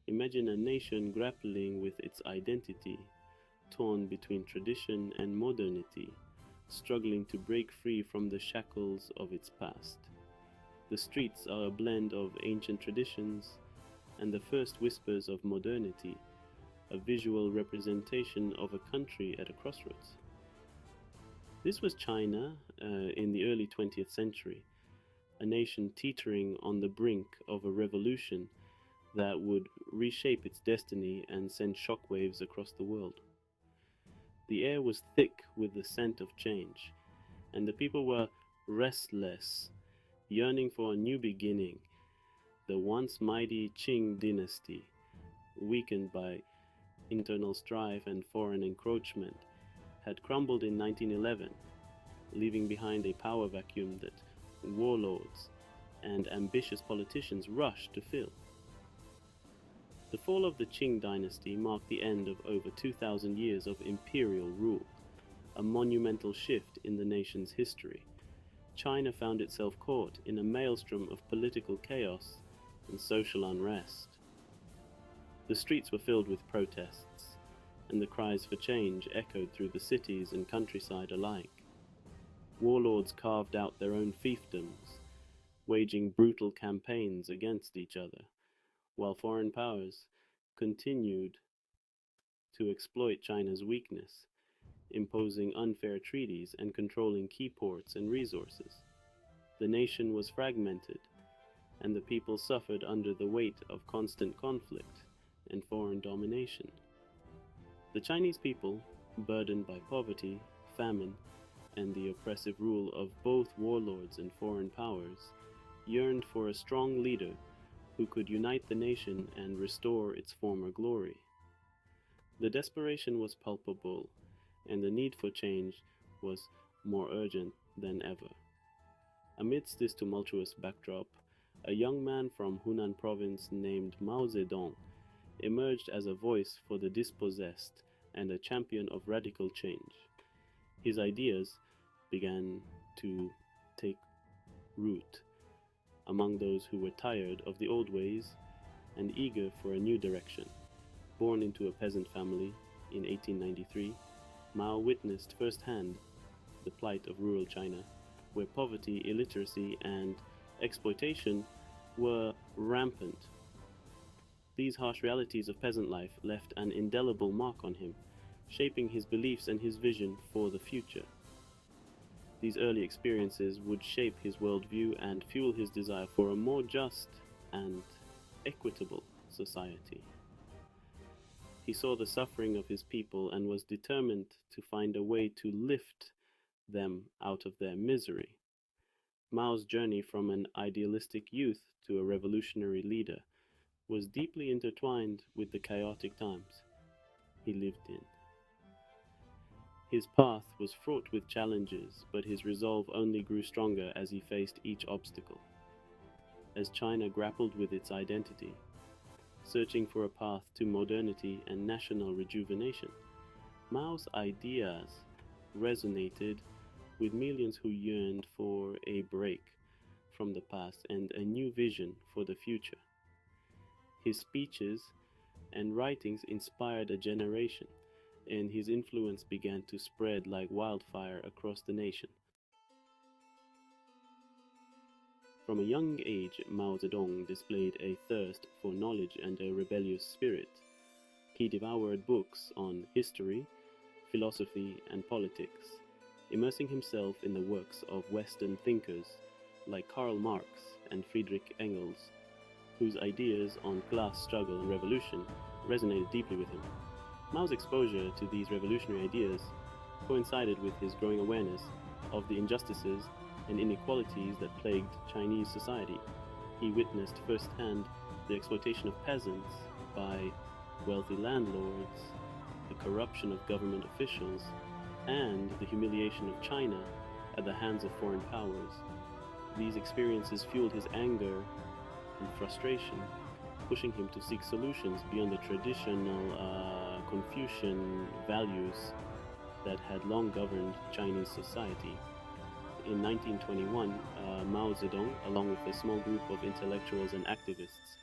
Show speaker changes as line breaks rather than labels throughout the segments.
Imagine a nation grappling with its identity, torn between tradition and modernity, struggling to break free from the shackles of its past. The streets are a blend of ancient traditions and the first whispers of modernity, a visual representation of a country at a crossroads. This was China in the early 20th century, a nation teetering on the brink of a revolution that would reshape its destiny and send shockwaves across the world. The air was thick with the scent of change, and the people were restless, yearning for a new beginning. The once mighty Qing dynasty, weakened by internal strife and foreign encroachment, had crumbled in 1911, leaving behind a power vacuum that warlords and ambitious politicians rushed to fill. The fall of the Qing dynasty marked the end of over 2,000 years of imperial rule, a monumental shift in the nation's history. China found itself caught in a maelstrom of political chaos and social unrest. The streets were filled with protests, and the cries for change echoed through the cities and countryside alike. Warlords carved out their own fiefdoms, waging brutal campaigns against each other, while foreign powers continued to exploit China's weakness, imposing unfair treaties and controlling key ports and resources. The nation was fragmented, and the people suffered under the weight of constant conflict and foreign domination. The Chinese people, burdened by poverty, famine, and the oppressive rule of both warlords and foreign powers, yearned for a strong leader who could unite the nation and restore its former glory. The desperation was palpable, and the need for change was more urgent than ever. Amidst this tumultuous backdrop, a young man from Hunan province named Mao Zedong emerged as a voice for the dispossessed and a champion of radical change. His ideas began to take root among those who were tired of the old ways and eager for a new direction. Born into a peasant family in 1893, Mao witnessed firsthand the plight of rural China, where poverty, illiteracy, and exploitation were rampant. These harsh realities of peasant life left an indelible mark on him, shaping his beliefs and his vision for the future. These early experiences would shape his worldview and fuel his desire for a more just and equitable society. He saw the suffering of his people and was determined to find a way to lift them out of their misery. Mao's journey from an idealistic youth to a revolutionary leader was deeply intertwined with the chaotic times he lived in. His path was fraught with challenges, but his resolve only grew stronger as he faced each obstacle. As China grappled with its identity, searching for a path to modernity and national rejuvenation, Mao's ideas resonated with millions who yearned for a break from the past and a new vision for the future. His speeches and writings inspired a generation, and his influence began to spread like wildfire across the nation. From a young age, Mao Zedong displayed a thirst for knowledge and a rebellious spirit. He devoured books on history, philosophy, and politics, immersing himself in the works of Western thinkers like Karl Marx and Friedrich Engels, whose ideas on class struggle and revolution resonated deeply with him. Mao's exposure to these revolutionary ideas coincided with his growing awareness of the injustices and inequalities that plagued Chinese society. He witnessed firsthand the exploitation of peasants by wealthy landlords, the corruption of government officials, and the humiliation of China at the hands of foreign powers. These experiences fueled his anger and frustration, pushing him to seek solutions beyond the traditional Confucian values that had long governed Chinese society. In 1921, Mao Zedong, along with a small group of intellectuals and activists,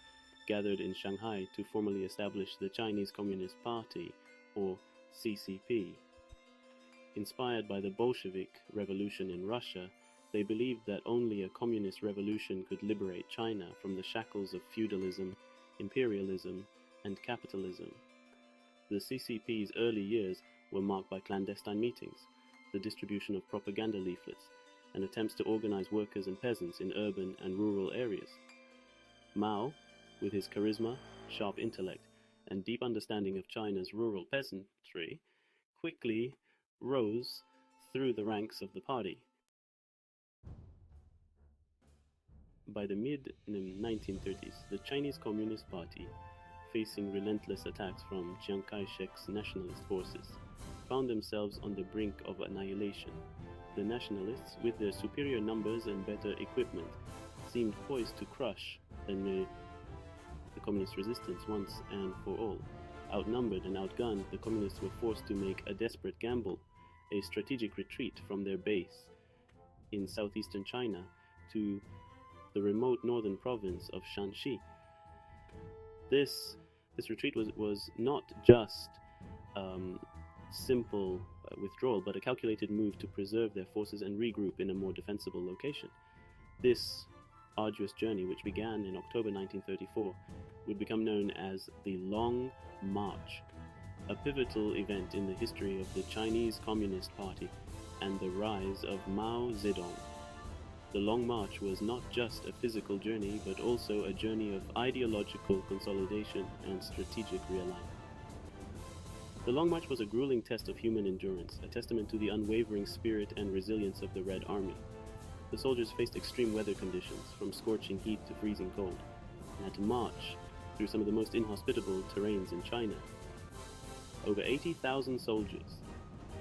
gathered in Shanghai to formally establish the Chinese Communist Party, or CCP. Inspired by the Bolshevik Revolution in Russia, they believed that only a communist revolution could liberate China from the shackles of feudalism, imperialism, and capitalism. The CCP's early years were marked by clandestine meetings, the distribution of propaganda leaflets, and attempts to organize workers and peasants in urban and rural areas. Mao, with his charisma, sharp intellect, and deep understanding of China's rural peasantry, quickly rose through the ranks of the party. By the mid-1930s, the Chinese Communist Party, facing relentless attacks from Chiang Kai-shek's nationalist forces, found themselves on the brink of annihilation. The nationalists, with their superior numbers and better equipment, seemed poised to crush the communist resistance once and for all. Outnumbered and outgunned, the communists were forced to make a desperate gamble, a strategic retreat from their base in southeastern China to the remote northern province of Shanxi. This retreat was not just simple withdrawal, but a calculated move to preserve their forces and regroup in a more defensible location. This arduous journey, which began in October 1934, would become known as the Long March, a pivotal event in the history of the Chinese Communist Party and the rise of Mao Zedong. The Long March was not just a physical journey, but also a journey of ideological consolidation and strategic realignment. The Long March was a grueling test of human endurance, a testament to the unwavering spirit and resilience of the Red Army. The soldiers faced extreme weather conditions, from scorching heat to freezing cold, and had to march through some of the most inhospitable terrains in China. Over 80,000 soldiers,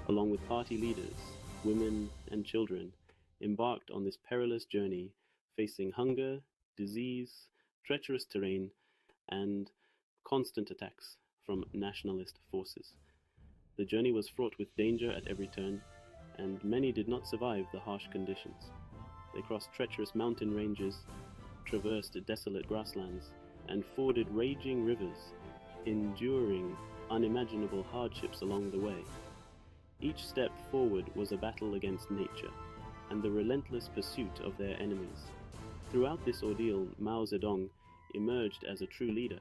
along with party leaders, women, and children, embarked on this perilous journey, facing hunger, disease, treacherous terrain, and constant attacks from nationalist forces. The journey was fraught with danger at every turn, and many did not survive the harsh conditions. They crossed treacherous mountain ranges, traversed desolate grasslands, and forded raging rivers, enduring unimaginable hardships along the way. Each step forward was a battle against nature and the relentless pursuit of their enemies. Throughout this ordeal, Mao Zedong emerged as a true leader,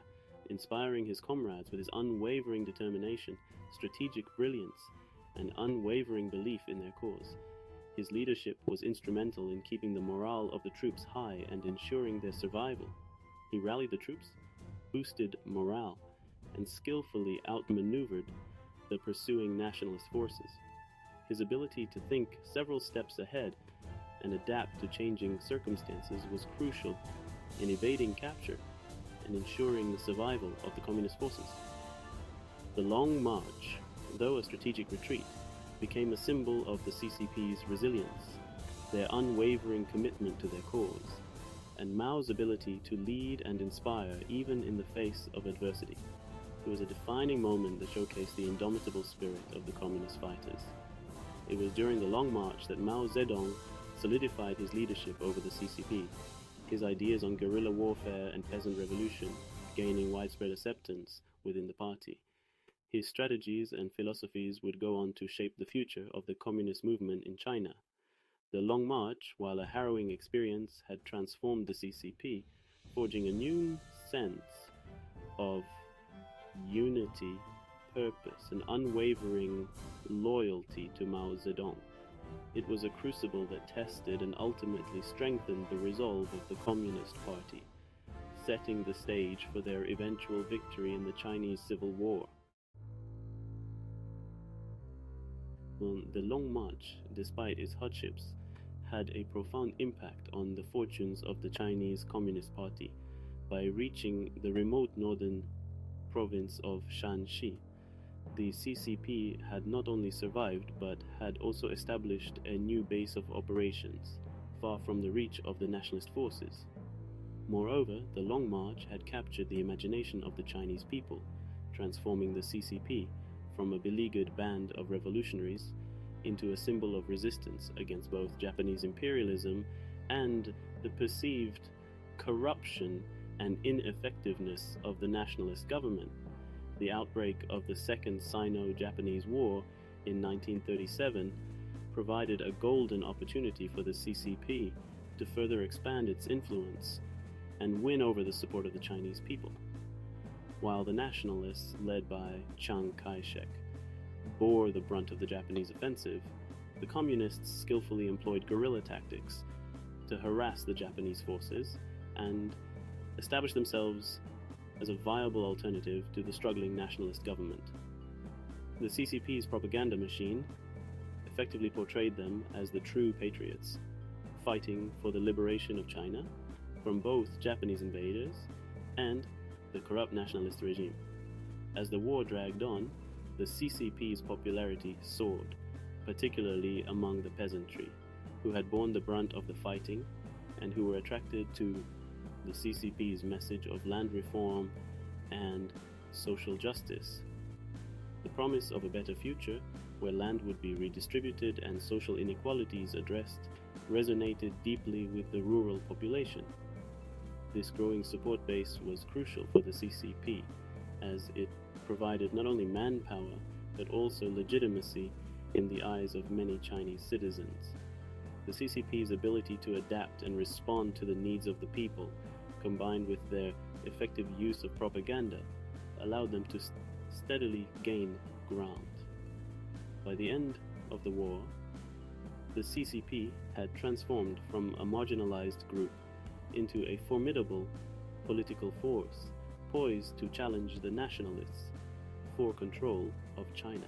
inspiring his comrades with his unwavering determination, strategic brilliance, and unwavering belief in their cause. His leadership was instrumental in keeping the morale of the troops high and ensuring their survival. He rallied the troops, boosted morale, and skillfully outmaneuvered the pursuing nationalist forces. His ability to think several steps ahead and adapt to changing circumstances was crucial in evading capture and ensuring the survival of the communist forces. The Long March, though a strategic retreat, became a symbol of the CCP's resilience, their unwavering commitment to their cause, and Mao's ability to lead and inspire even in the face of adversity. It was a defining moment that showcased the indomitable spirit of the communist fighters. It was during the Long March that Mao Zedong solidified his leadership over the CCP, his ideas on guerrilla warfare and peasant revolution gaining widespread acceptance within the party. His strategies and philosophies would go on to shape the future of the communist movement in China. The Long March, while a harrowing experience, had transformed the CCP, forging a new sense of unity, purpose, and unwavering loyalty to Mao Zedong. It was a crucible that tested and ultimately strengthened the resolve of the Communist Party, setting the stage for their eventual victory in the Chinese Civil War. The Long March, despite its hardships, had a profound impact on the fortunes of the Chinese Communist Party. By reaching the remote northern province of Shanxi, the CCP had not only survived but had also established a new base of operations, far from the reach of the nationalist forces. Moreover, the Long March had captured the imagination of the Chinese people, transforming the CCP from a beleaguered band of revolutionaries into a symbol of resistance against both Japanese imperialism and the perceived corruption and ineffectiveness of the nationalist government, the outbreak of the Second Sino-Japanese War in 1937 provided a golden opportunity for the CCP to further expand its influence and win over the support of the Chinese people. While the nationalists, led by Chiang Kai-shek, bore the brunt of the Japanese offensive, the communists skillfully employed guerrilla tactics to harass the Japanese forces and establish themselves as a viable alternative to the struggling nationalist government. The CCP's propaganda machine effectively portrayed them as the true patriots, fighting for the liberation of China from both Japanese invaders and the corrupt nationalist regime. As the war dragged on, the CCP's popularity soared, particularly among the peasantry, who had borne the brunt of the fighting and who were attracted to the CCP's message of land reform and social justice. The promise of a better future, where land would be redistributed and social inequalities addressed, resonated deeply with the rural population. This growing support base was crucial for the CCP, as it provided not only manpower but also legitimacy in the eyes of many Chinese citizens. The CCP's ability to adapt and respond to the needs of the people, combined with their effective use of propaganda, allowed them to steadily gain ground. By the end of the war, the CCP had transformed from a marginalized group into a formidable political force, poised to challenge the nationalists for control of China.